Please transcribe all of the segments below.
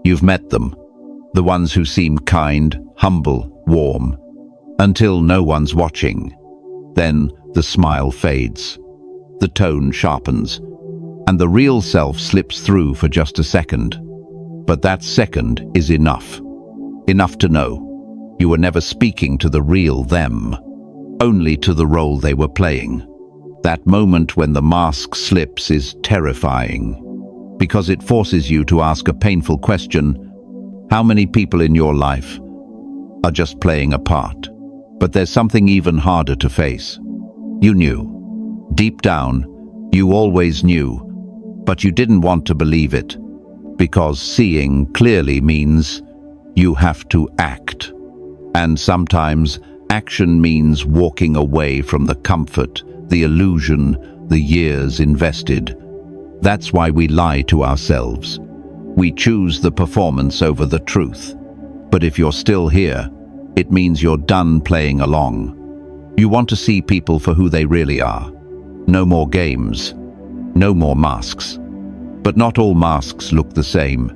You've met them, the ones who seem kind, humble, warm, until no one's watching. Then the smile fades, the tone sharpens, and the real self slips through for just a second. But that second is enough. Enough to know you were never speaking to the real them, only to the role they were playing. That moment when the mask slips is terrifying, because it forces you to ask a painful question: how many people in your life are just playing a part? But there's something even harder to face. You knew. Deep down, you always knew, but you didn't want to believe it, because seeing clearly means you have to act. And sometimes action means walking away from the comfort, the illusion, the years invested. That's why we lie to ourselves. We choose the performance over the truth. But if you're still here, it means you're done playing along. You want to see people for who they really are. No more games, no more masks. But not all masks look the same.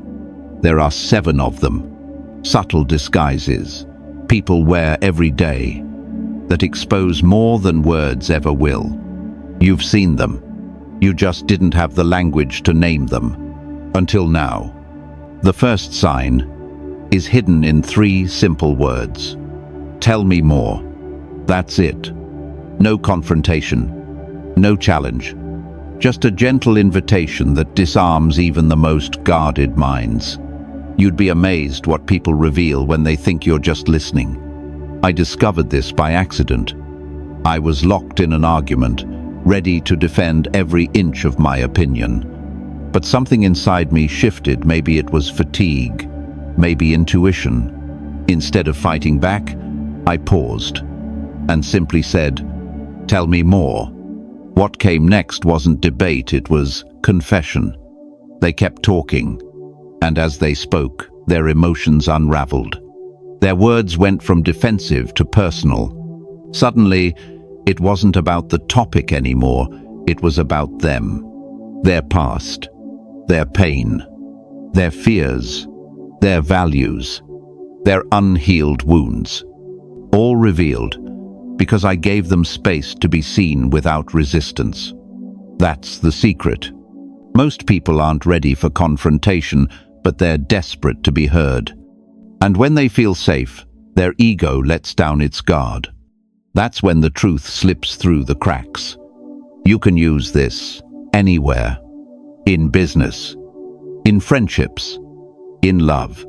There are 7 of them. Subtle disguises people wear every day that expose more than words ever will. You've seen them. You just didn't have the language to name them. Until now. The first sign is hidden in 3 simple words. Tell me more. That's it. No confrontation. No challenge. Just a gentle invitation that disarms even the most guarded minds. You'd be amazed what people reveal when they think you're just listening. I discovered this by accident. I was locked in an argument, ready to defend every inch of my opinion. But something inside me shifted. Maybe it was fatigue, maybe intuition. Instead of fighting back, I paused and simply said, "Tell me more." What came next wasn't debate, it was confession. They kept talking, and as they spoke, their emotions unraveled. Their words went from defensive to personal. Suddenly, it wasn't about the topic anymore, it was about them. Their past, their pain, their fears, their values, their unhealed wounds. All revealed because I gave them space to be seen without resistance. That's the secret. Most people aren't ready for confrontation, but they're desperate to be heard. And when they feel safe, their ego lets down its guard. That's when the truth slips through the cracks. You can use this anywhere. In business, in friendships, in love,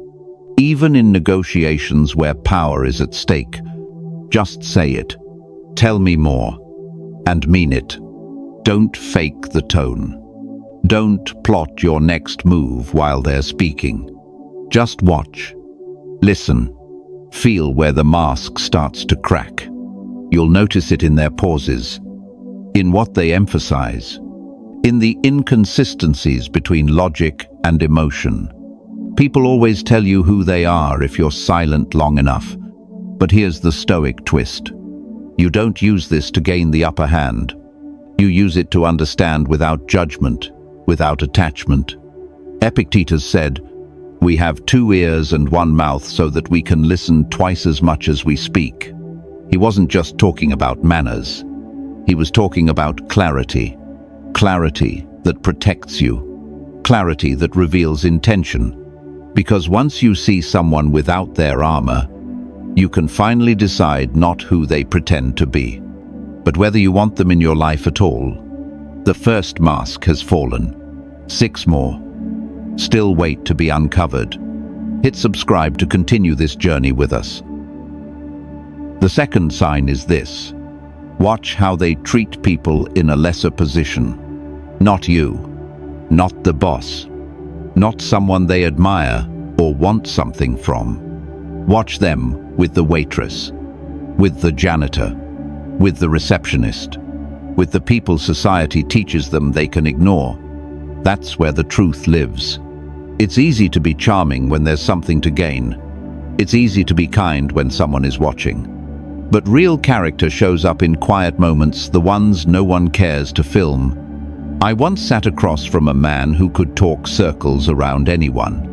even in negotiations where power is at stake. Just say it. Tell me more. And mean it. Don't fake the tone. Don't plot your next move while they're speaking. Just watch. Listen. Feel where the mask starts to crack. You'll notice it in their pauses, in what they emphasize, in the inconsistencies between logic and emotion. People always tell you who they are if you're silent long enough. But here's the Stoic twist. You don't use this to gain the upper hand. You use it to understand without judgment, without attachment. Epictetus said, "We have 2 ears and 1 mouth so that we can listen twice as much as we speak." He wasn't just talking about manners. He was talking about clarity. Clarity that protects you. Clarity that reveals intention. Because once you see someone without their armor, you can finally decide not who they pretend to be, but whether you want them in your life at all. The first mask has fallen. 6 more still wait to be uncovered. Hit subscribe to continue this journey with us. The second sign is this. Watch how they treat people in a lesser position. Not you, not the boss, not someone they admire or want something from. Watch them with the waitress, with the janitor, with the receptionist, with the people society teaches them they can ignore. That's where the truth lives. It's easy to be charming when there's something to gain. It's easy to be kind when someone is watching. But real character shows up in quiet moments, the ones no one cares to film. I once sat across from a man who could talk circles around anyone.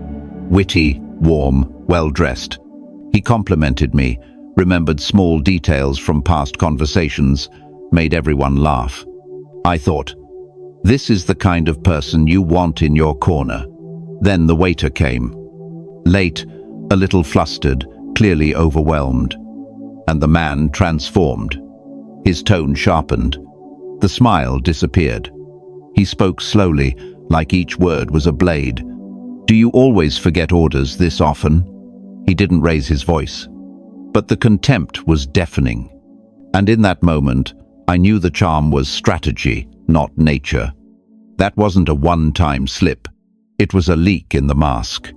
Witty, warm, well-dressed. He complimented me, remembered small details from past conversations, made everyone laugh. I thought, this is the kind of person you want in your corner. Then the waiter came. Late, a little flustered, clearly overwhelmed. And the man transformed. His tone sharpened. The smile disappeared. He spoke slowly, like each word was a blade. Do you always forget orders this often? He didn't raise his voice. But the contempt was deafening. And in that moment, I knew the charm was strategy, not nature. That wasn't a one-time slip. It was a leak in the mask.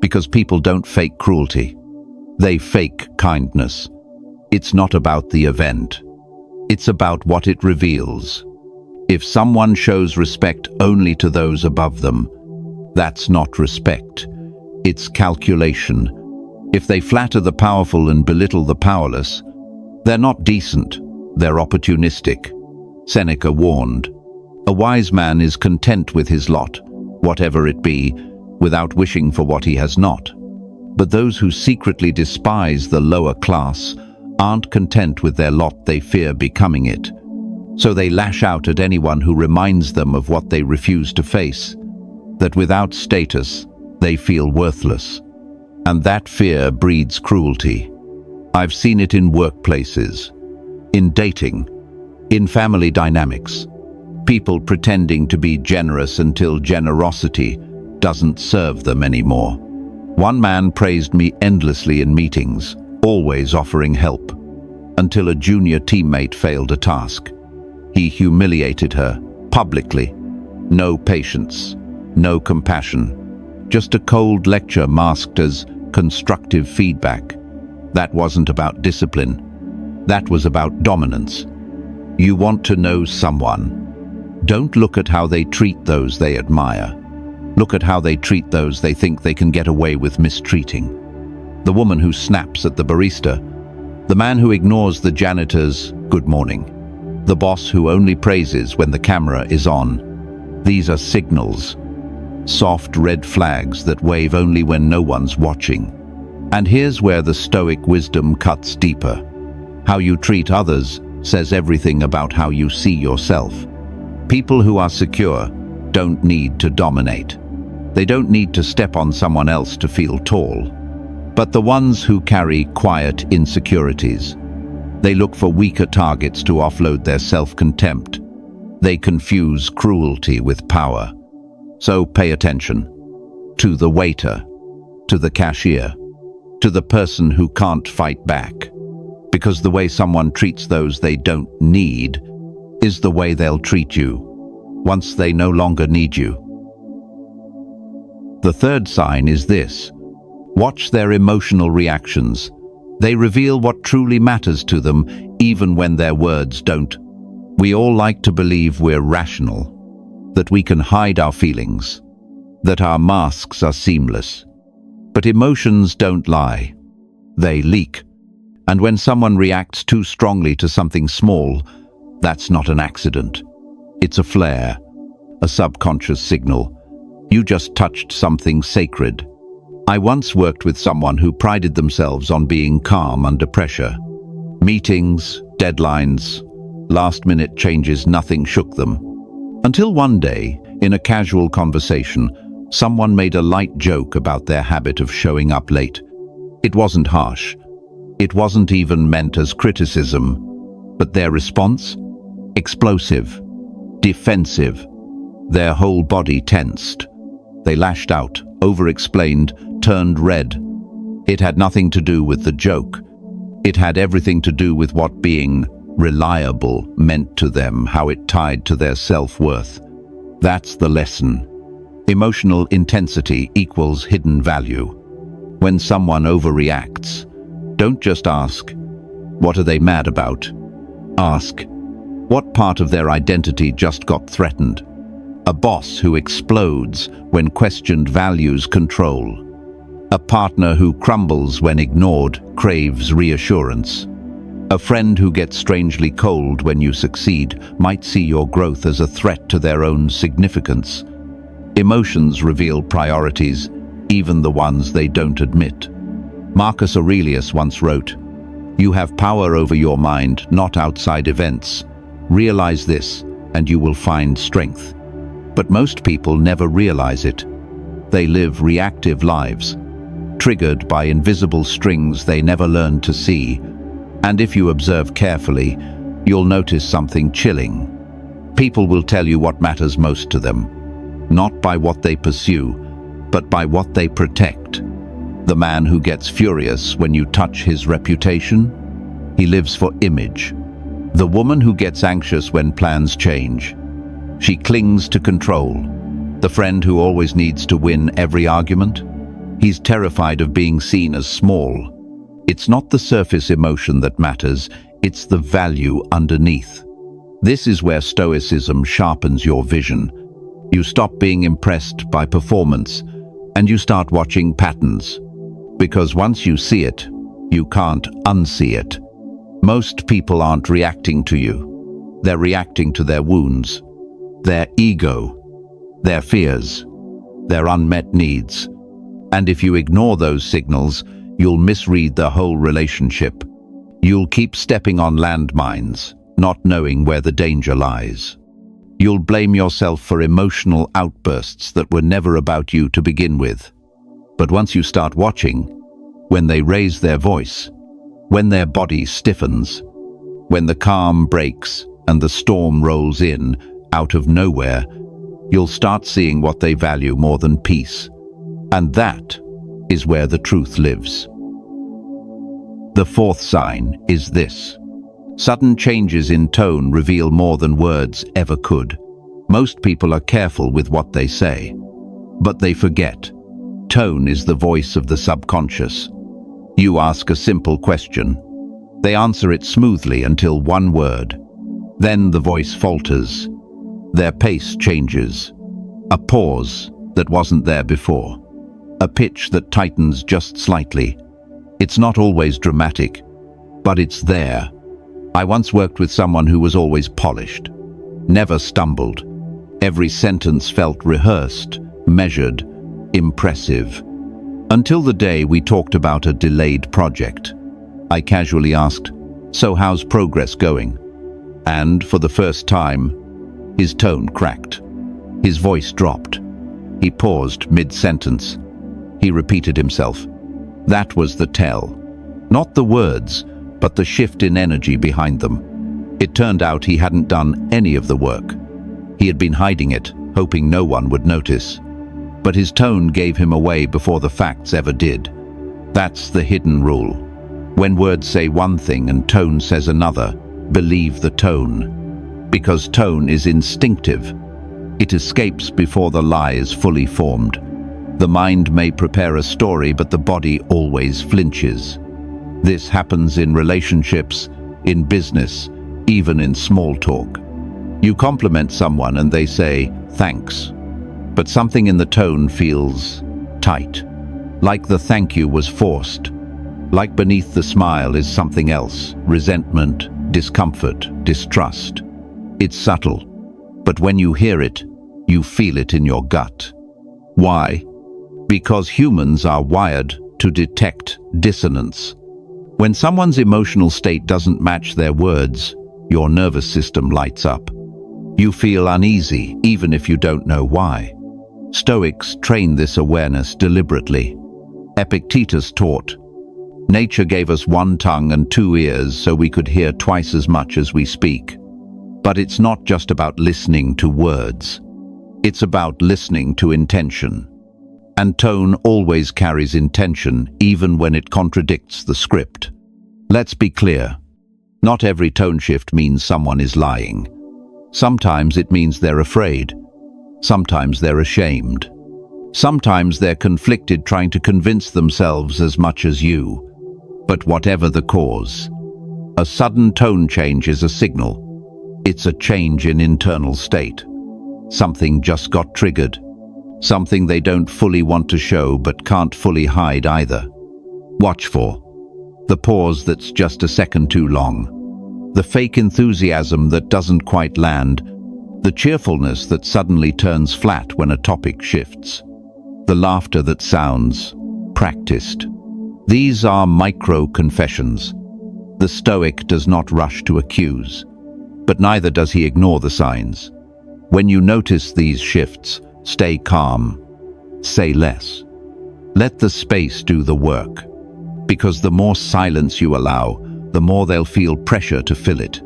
Because people don't fake cruelty. They fake kindness. It's not about the event. It's about what it reveals. If someone shows respect only to those above them, that's not respect. It's calculation. If they flatter the powerful and belittle the powerless, they're not decent, they're opportunistic. Seneca warned, a wise man is content with his lot, whatever it be, without wishing for what he has not. But those who secretly despise the lower class aren't content with their lot, they fear becoming it. So they lash out at anyone who reminds them of what they refuse to face, that without status, they feel worthless. And that fear breeds cruelty. I've seen it in workplaces, in dating, in family dynamics. People pretending to be generous until generosity doesn't serve them anymore. One man praised me endlessly in meetings, always offering help, until a junior teammate failed a task. He humiliated her, publicly. No patience, no compassion. Just a cold lecture masked as constructive feedback. That wasn't about discipline. That was about dominance. You want to know someone. Don't look at how they treat those they admire. Look at how they treat those they think they can get away with mistreating. The woman who snaps at the barista. The man who ignores the janitor's good morning. The boss who only praises when the camera is on. These are signals. Soft red flags that wave only when no one's watching. And here's where the Stoic wisdom cuts deeper. How you treat others says everything about how you see yourself. People who are secure don't need to dominate. They don't need to step on someone else to feel tall. But the ones who carry quiet insecurities, they look for weaker targets to offload their self-contempt. They confuse cruelty with power. So pay attention to the waiter, to the cashier, to the person who can't fight back. Because the way someone treats those they don't need is the way they'll treat you once they no longer need you. The third sign is this. Watch their emotional reactions. They reveal what truly matters to them, even when their words don't. We all like to believe we're rational, that we can hide our feelings, that our masks are seamless. But emotions don't lie. They leak. And when someone reacts too strongly to something small, that's not an accident. It's a flare, a subconscious signal. You just touched something sacred. I once worked with someone who prided themselves on being calm under pressure. Meetings, deadlines, last-minute changes, nothing shook them. Until one day, in a casual conversation, someone made a light joke about their habit of showing up late. It wasn't harsh. It wasn't even meant as criticism. But their response? Explosive. Defensive. Their whole body tensed. They lashed out, over-explained, turned red. It had nothing to do with the joke. It had everything to do with what being reliable meant to them, how it tied to their self-worth. That's the lesson. Emotional intensity equals hidden value. When someone overreacts, don't just ask, what are they mad about? Ask, what part of their identity just got threatened? A boss who explodes when questioned values control. A partner who crumbles when ignored craves reassurance. A friend who gets strangely cold when you succeed might see your growth as a threat to their own significance. Emotions reveal priorities, even the ones they don't admit. Marcus Aurelius once wrote, "You have power over your mind, not outside events. Realize this, and you will find strength." But most people never realize it. They live reactive lives, triggered by invisible strings they never learned to see. And if you observe carefully, you'll notice something chilling. People will tell you what matters most to them, not by what they pursue, but by what they protect. The man who gets furious when you touch his reputation, he lives for image. The woman who gets anxious when plans change, she clings to control. The friend who always needs to win every argument, he's terrified of being seen as small. It's not the surface emotion that matters, it's the value underneath. This is where Stoicism sharpens your vision. You stop being impressed by performance, and you start watching patterns. Because once you see it, you can't unsee it. Most people aren't reacting to you. They're reacting to their wounds, their ego, their fears, their unmet needs. And if you ignore those signals, you'll misread the whole relationship. You'll keep stepping on landmines, not knowing where the danger lies. You'll blame yourself for emotional outbursts that were never about you to begin with. But once you start watching, when they raise their voice, when their body stiffens, when the calm breaks and the storm rolls in out of nowhere, you'll start seeing what they value more than peace. And that is where the truth lives. The fourth sign is this. Sudden changes in tone reveal more than words ever could. Most people are careful with what they say, but they forget. Tone is the voice of the subconscious. You ask a simple question. They answer it smoothly until one word. Then the voice falters. Their pace changes. A pause that wasn't there before. A pitch that tightens just slightly. It's not always dramatic, but it's there. I once worked with someone who was always polished, never stumbled. Every sentence felt rehearsed, measured, impressive. Until the day we talked about a delayed project. I casually asked, "So how's progress going?" And for the first time, his tone cracked. His voice dropped. He paused mid-sentence. He repeated himself. That was the tell. Not the words, but the shift in energy behind them. It turned out he hadn't done any of the work. He had been hiding it, hoping no one would notice. But his tone gave him away before the facts ever did. That's the hidden rule. When words say one thing and tone says another, believe the tone. Because tone is instinctive. It escapes before the lie is fully formed. The mind may prepare a story, but the body always flinches. This happens in relationships, in business, even in small talk. You compliment someone and they say, "Thanks." But something in the tone feels tight. Like the thank you was forced. Like beneath the smile is something else. Resentment, discomfort, distrust. It's subtle. But when you hear it, you feel it in your gut. Why? Because humans are wired to detect dissonance. When someone's emotional state doesn't match their words, your nervous system lights up. You feel uneasy, even if you don't know why. Stoics train this awareness deliberately. Epictetus taught, "Nature gave us one tongue and two ears so we could hear twice as much as we speak." But it's not just about listening to words. It's about listening to intention. And tone always carries intention, even when it contradicts the script. Let's be clear. Not every tone shift means someone is lying. Sometimes it means they're afraid. Sometimes they're ashamed. Sometimes they're conflicted, trying to convince themselves as much as you. But whatever the cause, a sudden tone change is a signal. It's a change in internal state. Something just got triggered. Something they don't fully want to show but can't fully hide either. Watch for the pause that's just a second too long. The fake enthusiasm that doesn't quite land. The cheerfulness that suddenly turns flat when a topic shifts. the laughter that sounds practiced. These are micro-confessions. The Stoic does not rush to accuse, but neither does he ignore the signs. When you notice these shifts, stay calm, say less. Let the space do the work, because the more silence you allow, the more they'll feel pressure to fill it.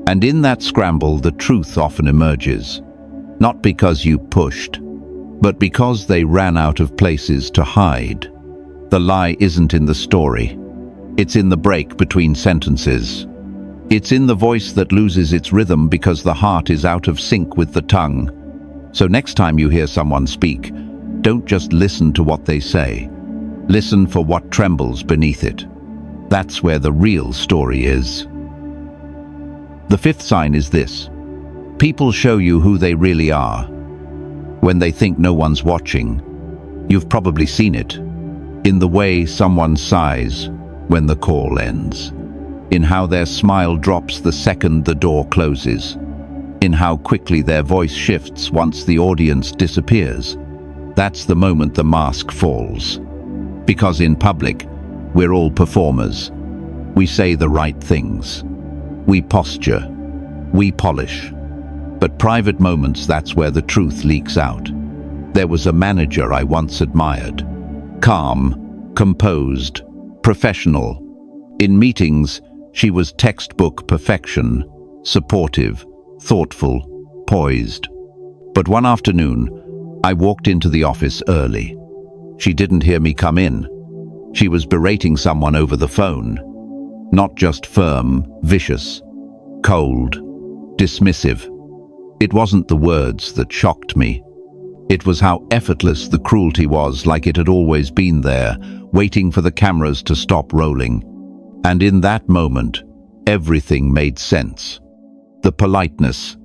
And in that scramble, the truth often emerges, not because you pushed, but because they ran out of places to hide. The lie isn't in the story. It's in the break between sentences. It's in the voice that loses its rhythm because the heart is out of sync with the tongue. So next time you hear someone speak, don't just listen to what they say. Listen for what trembles beneath it. That's where the real story is. The fifth sign is this. People show you who they really are. When they think no one's watching, you've probably seen it. In the way someone sighs when the call ends. In how their smile drops the second the door closes. In how quickly their voice shifts once the audience disappears. That's the moment the mask falls. Because in public, we're all performers. We say the right things. We posture. We polish. But private moments, that's where the truth leaks out. There was a manager I once admired. Calm, composed, professional. In meetings, she was textbook perfection, supportive, thoughtful, poised. But one afternoon, I walked into the office early. She didn't hear me come in. She was berating someone over the phone. Not just firm, vicious, cold, dismissive. It wasn't the words that shocked me. It was how effortless the cruelty was, like it had always been there, waiting for the cameras to stop rolling. And in that moment, everything made sense. The politeness,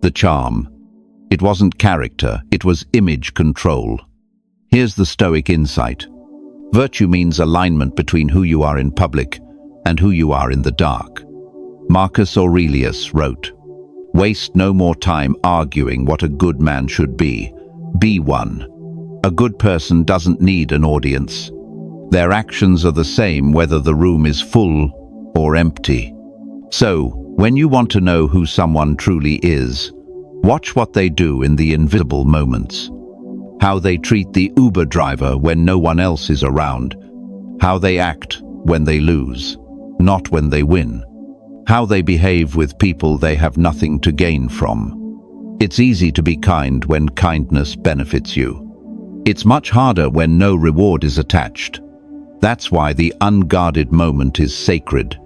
the charm. It wasn't character, it was image control. Here's the Stoic insight. Virtue means alignment between who you are in public and who you are in the dark. Marcus Aurelius wrote, "Waste no more time arguing what a good man should be. Be one." A good person doesn't need an audience. Their actions are the same whether the room is full or empty. So, when you want to know who someone truly is, watch what they do in the invisible moments. How they treat the Uber driver when no one else is around. How they act when they lose, not when they win. How they behave with people they have nothing to gain from. It's easy to be kind when kindness benefits you. It's much harder when no reward is attached. That's why the unguarded moment is sacred.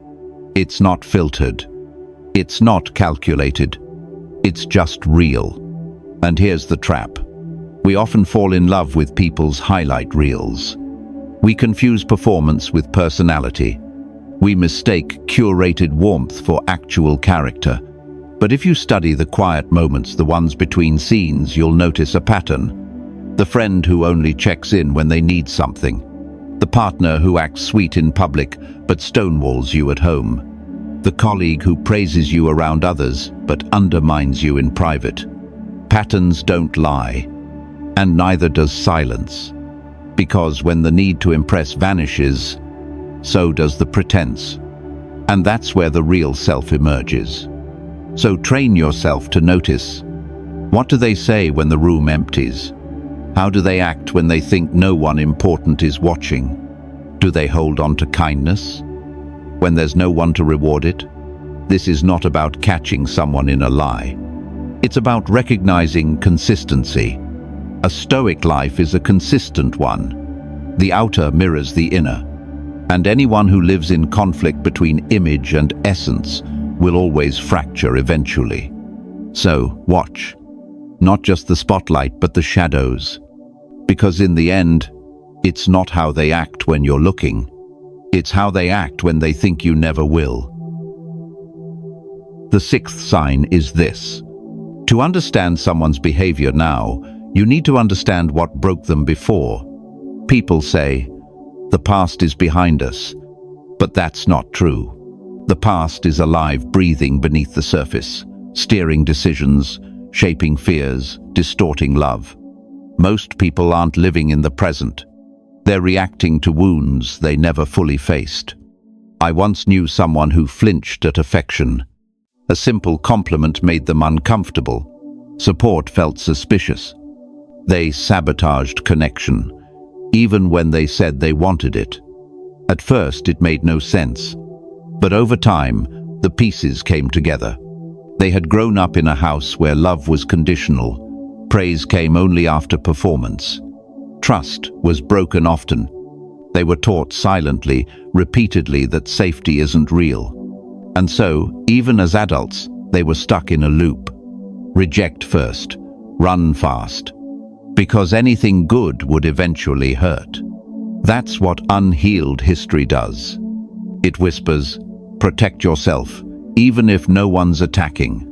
It's not filtered. It's not calculated. It's just real. And here's the trap. We often fall in love with people's highlight reels. We confuse performance with personality. We mistake curated warmth for actual character. But if you study the quiet moments, the ones between scenes, you'll notice a pattern. The friend who only checks in when they need something. The partner who acts sweet in public but stonewalls you at home. The colleague who praises you around others but undermines you in private. Patterns don't lie, and neither does silence. Because when the need to impress vanishes, so does the pretense. And that's where the real self emerges. So train yourself to notice. What do they say when the room empties? How do they act when they think no one important is watching? Do they hold on to kindness when there's no one to reward it? This is not about catching someone in a lie. It's about recognizing consistency. A Stoic life is a consistent one. The outer mirrors the inner. And anyone who lives in conflict between image and essence will always fracture eventually. So, watch. Not just the spotlight, but the shadows. Because in the end, it's not how they act when you're looking. It's how they act when they think you never will. The sixth sign is this. To understand someone's behavior now, you need to understand what broke them before. People say, the past is behind us, but that's not true. The past is alive, breathing beneath the surface, steering decisions, shaping fears, distorting love. Most people aren't living in the present. They're reacting to wounds they never fully faced. I once knew someone who flinched at affection. A simple compliment made them uncomfortable. Support felt suspicious. They sabotaged connection, even when they said they wanted it. At first, it made no sense. But over time, the pieces came together. They had grown up in a house where love was conditional. Praise came only after performance. Trust was broken often. They were taught silently, repeatedly, that safety isn't real. And so, even as adults, they were stuck in a loop. Reject first, run fast. Because anything good would eventually hurt. That's what unhealed history does. It whispers, protect yourself, even if no one's attacking.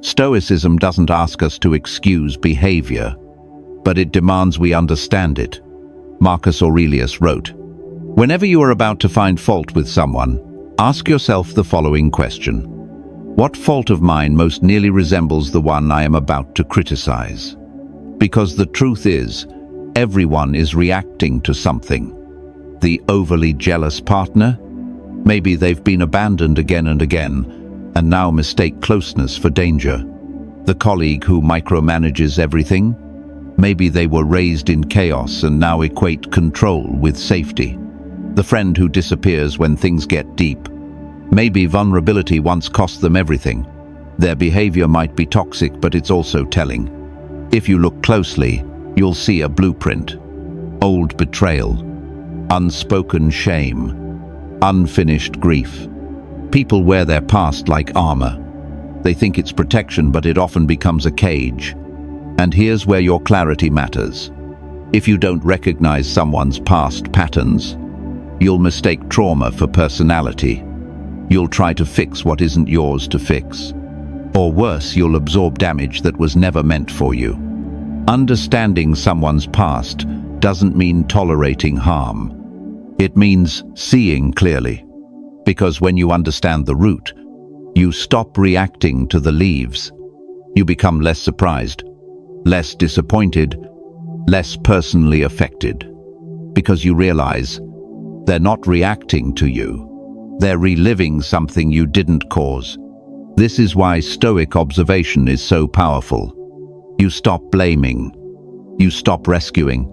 Stoicism doesn't ask us to excuse behavior, but it demands we understand it. Marcus Aurelius wrote, "Whenever you are about to find fault with someone, ask yourself the following question. What fault of mine most nearly resembles the one I am about to criticize?" Because the truth is, everyone is reacting to something. The overly jealous partner? Maybe they've been abandoned again and again, and now mistake closeness for danger. The colleague who micromanages everything? Maybe they were raised in chaos and now equate control with safety. The friend who disappears when things get deep? Maybe vulnerability once cost them everything. Their behavior might be toxic, but it's also telling. If you look closely, you'll see a blueprint. Old betrayal, unspoken shame, unfinished grief. People wear their past like armor. They think it's protection, but it often becomes a cage. And here's where your clarity matters. If you don't recognize someone's past patterns, you'll mistake trauma for personality. You'll try to fix what isn't yours to fix. Or worse, you'll absorb damage that was never meant for you. Understanding someone's past doesn't mean tolerating harm. It means seeing clearly. Because when you understand the root, you stop reacting to the leaves. You become less surprised, less disappointed, less personally affected. Because you realize they're not reacting to you. They're reliving something you didn't cause. This is why Stoic observation is so powerful. You stop blaming. You stop rescuing.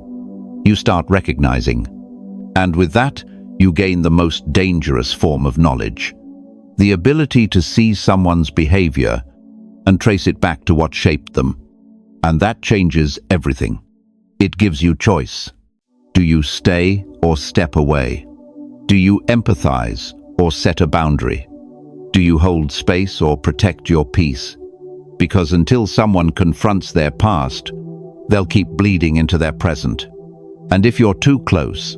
You start recognizing. And with that, you gain the most dangerous form of knowledge. The ability to see someone's behavior and trace it back to what shaped them. And that changes everything. It gives you choice. Do you stay or step away? Do you empathize or set a boundary? Do you hold space or protect your peace? Because until someone confronts their past, they'll keep bleeding into their present. And if you're too close,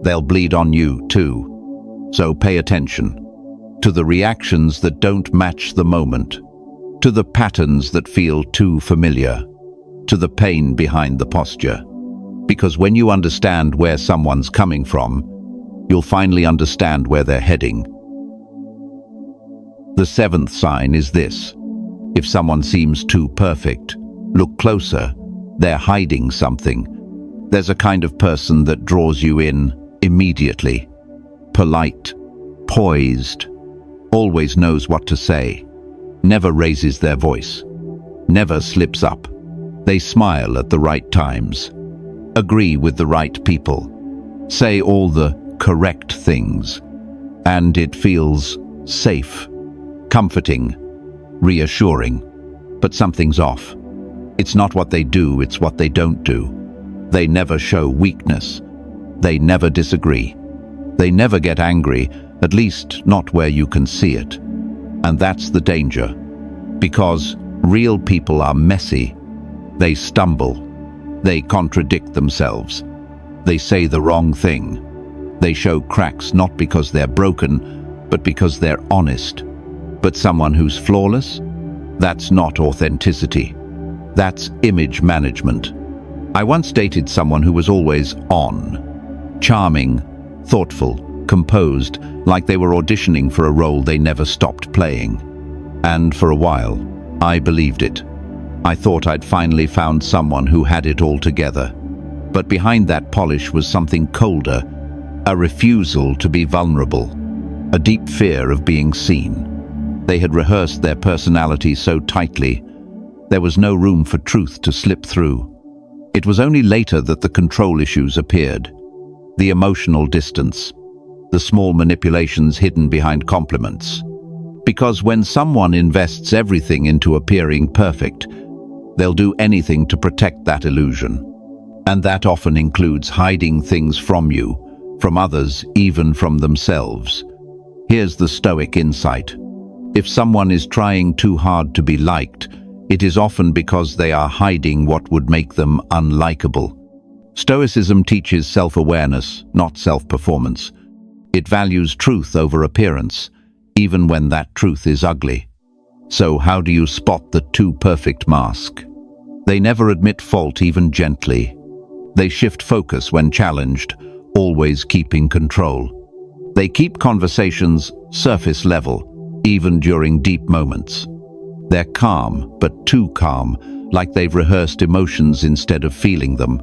they'll bleed on you too. So pay attention to the reactions that don't match the moment, to the patterns that feel too familiar, to the pain behind the posture. Because when you understand where someone's coming from, you'll finally understand where they're heading. The seventh sign is this. If someone seems too perfect, look closer. They're hiding something. There's a kind of person that draws you in immediately. Polite, poised, always knows what to say, never raises their voice, never slips up. They smile at the right times, agree with the right people, say all the correct things, and it feels safe, comforting, reassuring. But something's off. It's not what they do, it's what they don't do. They never show weakness. They never disagree. They never get angry, at least not where you can see it. And that's the danger. Because real people are messy. They stumble. They contradict themselves. They say the wrong thing. They show cracks not because they're broken, but because they're honest. But someone who's flawless? That's not authenticity. That's image management. I once dated someone who was always on. Charming, thoughtful, composed, like they were auditioning for a role they never stopped playing. And for a while, I believed it. I thought I'd finally found someone who had it all together. But behind that polish was something colder, a refusal to be vulnerable, a deep fear of being seen. They had rehearsed their personality so tightly, there was no room for truth to slip through. It was only later that the control issues appeared. The emotional distance, the small manipulations hidden behind compliments. Because when someone invests everything into appearing perfect, they'll do anything to protect that illusion. And that often includes hiding things from you, from others, even from themselves. Here's the Stoic insight. If someone is trying too hard to be liked, it is often because they are hiding what would make them unlikable. Stoicism teaches self-awareness, not self-performance. It values truth over appearance, even when that truth is ugly. So how do you spot the too perfect mask? They never admit fault even gently. They shift focus when challenged, always keeping control. They keep conversations surface level, even during deep moments. They're calm, but too calm, like they've rehearsed emotions instead of feeling them.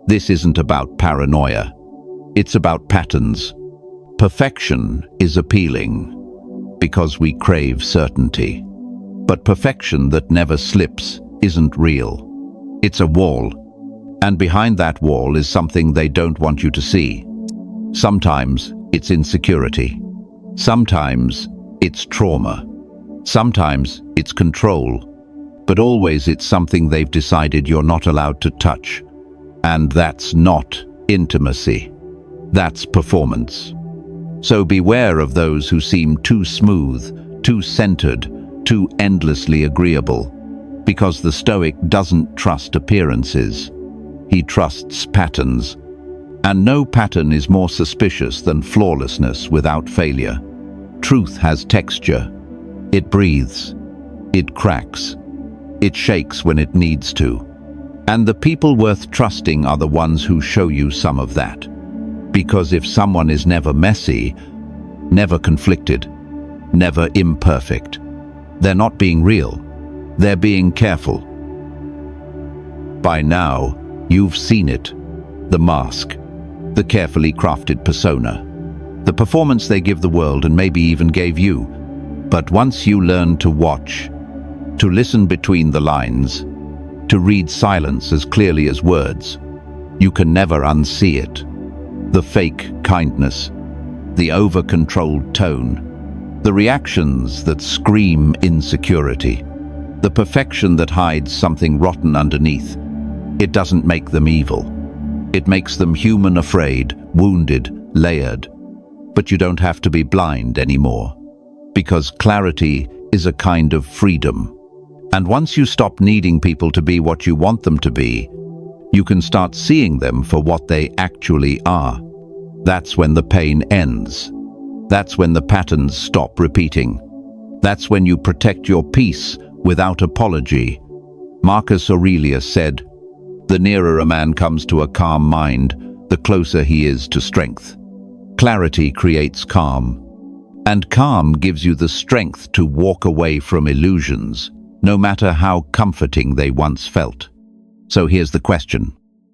This isn't about paranoia. It's about patterns. Perfection is appealing because we crave certainty. But perfection that never slips isn't real. It's a wall. And behind that wall is something they don't want you to see. Sometimes it's insecurity. Sometimes it's trauma. Sometimes it's control. But always it's something they've decided you're not allowed to touch. And that's not intimacy. That's performance. So beware of those who seem too smooth, too centered, too endlessly agreeable. Because the Stoic doesn't trust appearances. He trusts patterns. And no pattern is more suspicious than flawlessness without failure. Truth has texture. It breathes. It cracks. It shakes when it needs to. And the people worth trusting are the ones who show you some of that. Because if someone is never messy, never conflicted, never imperfect, they're not being real. They're being careful. By now, you've seen it. The mask. The carefully crafted persona. The performance they give the world and maybe even gave you. But once you learn to watch, to listen between the lines, to read silence as clearly as words, you can never unsee it. The fake kindness, the over-controlled tone, the reactions that scream insecurity, the perfection that hides something rotten underneath. It doesn't make them evil. It makes them human, afraid, wounded, layered. But you don't have to be blind anymore. Because clarity is a kind of freedom. And once you stop needing people to be what you want them to be, you can start seeing them for what they actually are. That's when the pain ends. That's when the patterns stop repeating. That's when you protect your peace without apology. Marcus Aurelius said, "The nearer a man comes to a calm mind, the closer he is to strength." Clarity creates calm. And calm gives you the strength to walk away from illusions, no matter how comforting they once felt. So here's the question.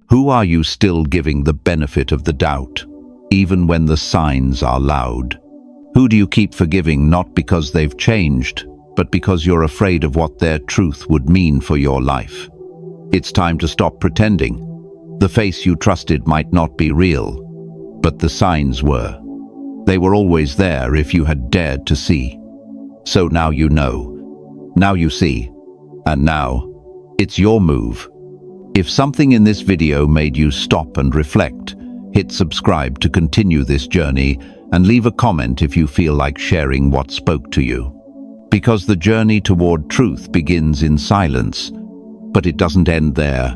Who are you still giving the benefit of the doubt, even when the signs are loud? Who do you keep forgiving not because they've changed, but because you're afraid of what their truth would mean for your life? It's time to stop pretending. The face you trusted might not be real, but the signs were. They were always there if you had dared to see. So now you know. Now you see. And now, it's your move. If something in this video made you stop and reflect, hit subscribe to continue this journey and leave a comment if you feel like sharing what spoke to you. Because the journey toward truth begins in silence, but it doesn't end there.